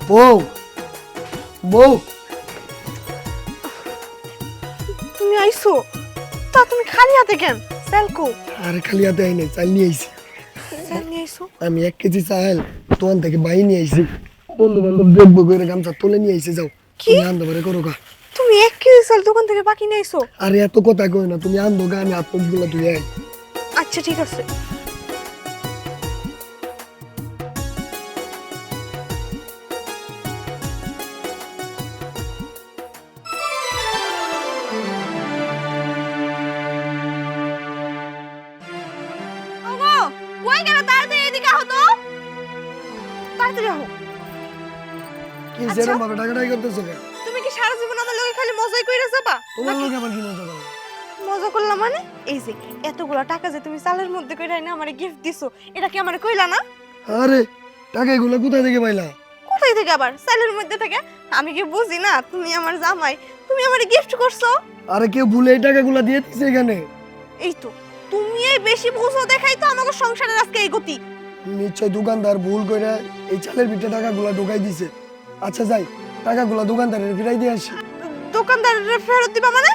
বউ বউ তুমি আইছো তা তুমি খালি হাতে কেন সেলকো আরে খালি হাতে আই নাই চাল নিয়ে আইছি সেল নিয়ে আইছো আমি 1 কেজি চাল দোকান থেকে বাই নিয়ে আইছি বন্ধু বান্ধব দেখবো করে গামছা তুলে নিয়ে আইছি যাও কি? তুমি আনতে পারে করো গা তুমি 1 কেজি সেল দোকান থেকে বাকি নিয়ে আইছো আরে এত কথা কই না তুমি আনবো গা আমি হাত মুখগুলো ধুয়ে আই আচ্ছা ঠিক আছে ওগো কই গেল তাড়াতাড়ি এদিকে আহো তো তাড়াতাড়ি আহো কি আচ্ছা। যেরকম ভাবে টাকাটাই করতেছো কেন তুমি কি সারা জীবন আমার লগে খালি মজাই কইরা যাবা তোমার লোক আবার কি মজা করো মজা করলাম মানে এই যে এতগুলা টাকা যে তুমি চালের মধ্যে কইরা না আমারে গিফট দিছো এটা কি আমারে কইলা না আরে টাকা এগুলো কোথায় থেকে পাইলা কোথায় থেকে আবার চালের মধ্যে থেকে আমি কি বুঝি না তুমি আমার জামাই তুমি আমারে গিফট করছো আরে কেউ ভুলে এই টাকাগুলো দিয়ে দিছে এখানে এই তো তুমি এই বেশি বুঝো দেখাই তো আমাকে সংসারের আজকে এই গতি নিশ্চয় দোকানদার ভুল করে এই চালের ভিতরে টাকাগুলো ঢোকাই দিছে আচ্ছা যাই টাকাগুলো দোকানদারের ফিরাই দিয়ে আসি দোকানদারের ফেরত দিবা মানে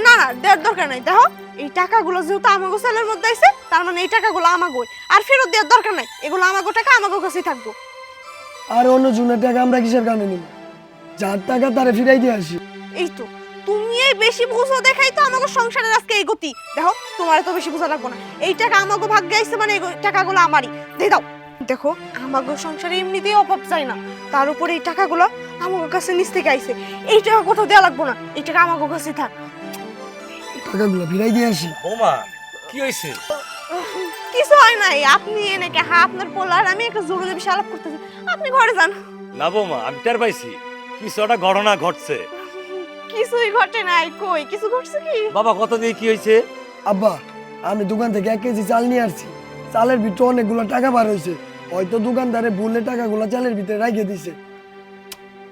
না না দেওয়ার দরকার নাই দেখো এই টাকাগুলো যেহেতু আমাগো চালের মধ্যে আইছে তার মানে এই টাকাগুলো আমাগোই আর ফেরত দেওয়ার দরকার নাই এগুলো আমাগো টাকা আমাগো কাছেই থাকবো আর অন্য জনের টাকা আমরা কিসের কারণে নিব যার টাকা তারে ফিরাই দিয়ে আসি এই তো তুমি এই বেশি বুঝো দেখাই তো আমাকে সংসারের আজকে এই গতি দেখো তোমার তো বেশি বুঝা লাগবে না এই টাকা আমাকে ভাগ্যে আইছে মানে এই টাকাগুলো আমারই দিয়ে দাও দেখো আমাকে সংসারে এমনিতেই অভাব চাই না তার উপরে এই টাকাগুলো আমাকে কাছে নিচ থেকে আইছে এই টাকা কোথাও দেওয়া লাগবে না এই টাকা আমাকে কাছে থাক টাকাগুলো ফিরাই দিয়ে আসি বৌমা কি হয়েছে? কিছু হয় নাই আপনি এনেকে আপনার পোলার আমি একটা জরুরি বিষয় আলাপ করতেছি আপনি ঘরে যান না বৌমা আমি টের পাইছি কিছু একটা ঘটনা ঘটছে। কিছুই ঘটে নাই কই কিছু ঘটছে কি বাবা কত দিয়ে কি হয়েছে? আব্বা আমি দোকান থেকে 1 কেজি চাল নিয়ে আসছি চালের ভিতরে অনেকগুলো টাকা বার হয়েছে হয়তো দোকানদারে ভুলে টাকাগুলো চালের ভিতরে রেখে দিছে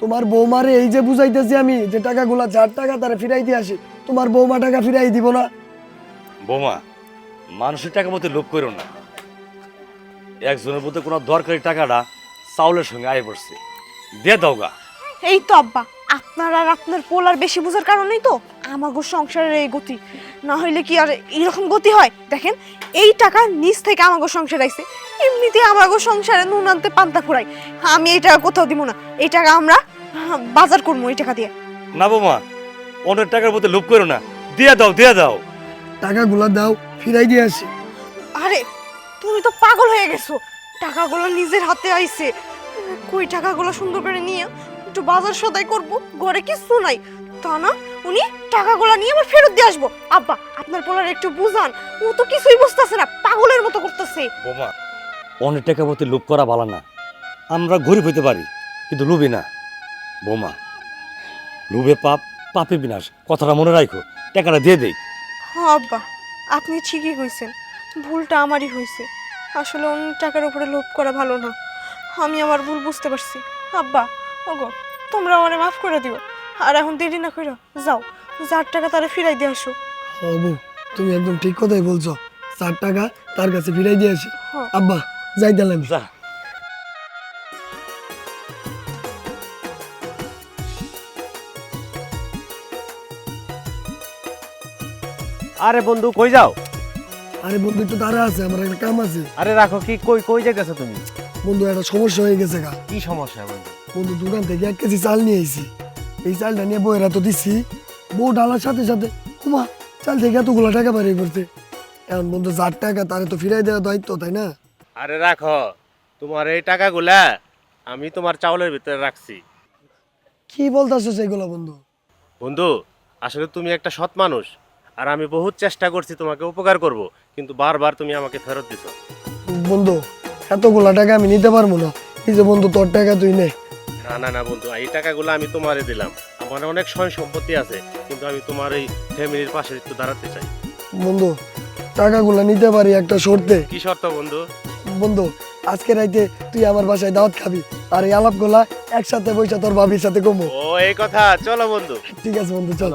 তোমার বৌমারে এই যে বুঝাইতেছি আমি যে টাকাগুলো যার টাকা তারে ফিরাই দিয়ে আসি তোমার বৌমা টাকা ফিরাই দিব না বৌমা মানুষের টাকা মতো লোভ করো না একজনের মধ্যে কোনো দরকারি টাকাটা চাউলের সঙ্গে আয় পড়ছে দিয়ে দাও গা। এই তো আব্বা আপনার আর আপনার পোলার বেশি বুঝার কারণেই তো আমাগো সংসারের এই গতি না হইলে কি আর এরকম গতি হয় দেখেন এই টাকা নিচ থেকে আমাগো সংসার আইছে এমনিতে আমাগো সংসারে নুন আনতে পান্তা ফুরাই আমি এই টাকা কোথাও দিব না এই টাকা আমরা বাজার করবো এই টাকা দিয়ে না বৌমা অন্যের টাকার মধ্যে লোভ করো না দিয়ে দাও দিয়ে দাও। টাকাগুলো দাও ফিরাই দিয়ে আসি আরে তুমি তো পাগল হয়ে গেছো টাকাগুলো নিজের হাতে আইছে কই টাকাগুলো সুন্দর করে নিয়ে একটু বাজার সদাই করব ঘরে কিছু নাই তা না উনি টাকাগুলো নিয়ে আবার ফেরত দিয়ে আসবো আব্বা আপনার পোলার একটু বুঝান ও তো কিছুই বুঝতেছে না পাগলের মতো করতেছে বৌমা অন্যের টাকার মধ্যে লোভ করা ভালো না আমরা গরিব হইতে পারি কিন্তু লোভী না। বৌমা লোভে পাপ পাপে বিনাশ কথাটা মনে রাখো টাকাটা দিয়ে দেই। হ্যাঁ আব্বা আপনি ঠিকই কইছেন ভুলটা আমারই হয়েছে আসলে অন্য টাকার উপরে লোভ করা ভালো না আমি আমার ভুল বুঝতে পারছি আব্বা ওগো তোমরা আমারে মাফ করে দিও আর এখন দেরি না কইরা যাও যার টাকা তারে ফিরাই দিয়ে আসো হবু তুমি একদম ঠিক কথাই বলছো 4 টাকা তার কাছে ফিরাই দিয়ে আসি হ্যাঁ। আব্বা যাই দিলাম যা। আরে বন্ধু কই যাও? আরে বন্ধু একটু তারা আছে আমার একটা কাম আছে আরে রাখো কি কই কই যাইতেছো তুমি? বন্ধু একটা সমস্যা হয়ে গেছে গা কি সমস্যা বন্ধু? বন্ধু দোকান থেকে 1 কেজি চাল নিয়ে আইছি এই চালটা নিয়ে বইয়েরা তো দিচ্ছি বউ ডালার সাথে সাথে হুমা চাল থেকে এতগুলো টাকা বাড়িয়ে করতে এখন বন্ধু যার টাকা তারে তো ফিরাই দেওয়ার দায়িত্ব তাই না আরে রাখো তোমার এই টাকাগুলা আমি তোমার চাউলের ভিতরে রাখছি। কি বলতেছো সেগুলো বন্ধু বন্ধু আসলে তুমি একটা সৎ মানুষ আর আমি বহুত চেষ্টা করছি তোমাকে উপকার করব কিন্তু বারবার তুমি আমাকে ফেরত দিছো। বন্ধু এতগুলা টাকা আমি নিতে পারবো না এই যে বন্ধু তোর টাকা তুই নে না না না বন্ধু এই টাকাগুলো আমি তোমারে দিলাম আমার অনেক সয় সম্পত্তি আছে কিন্তু আমি তোমার এই ফ্যামিলির পাশে একটু দাঁড়াতে চাই। বন্ধু টাকাগুলা নিতে পারি একটা শর্তে কি শর্ত বন্ধু? বন্ধু আজকে রাইতে তুই আমার বাসায় দাওয়াত খাবি আর এই আলাপগুলা একসাথে বসে তোর ভাবির সাথে কমো ও এই কথা, চলো বন্ধু। ঠিক আছে বন্ধু চল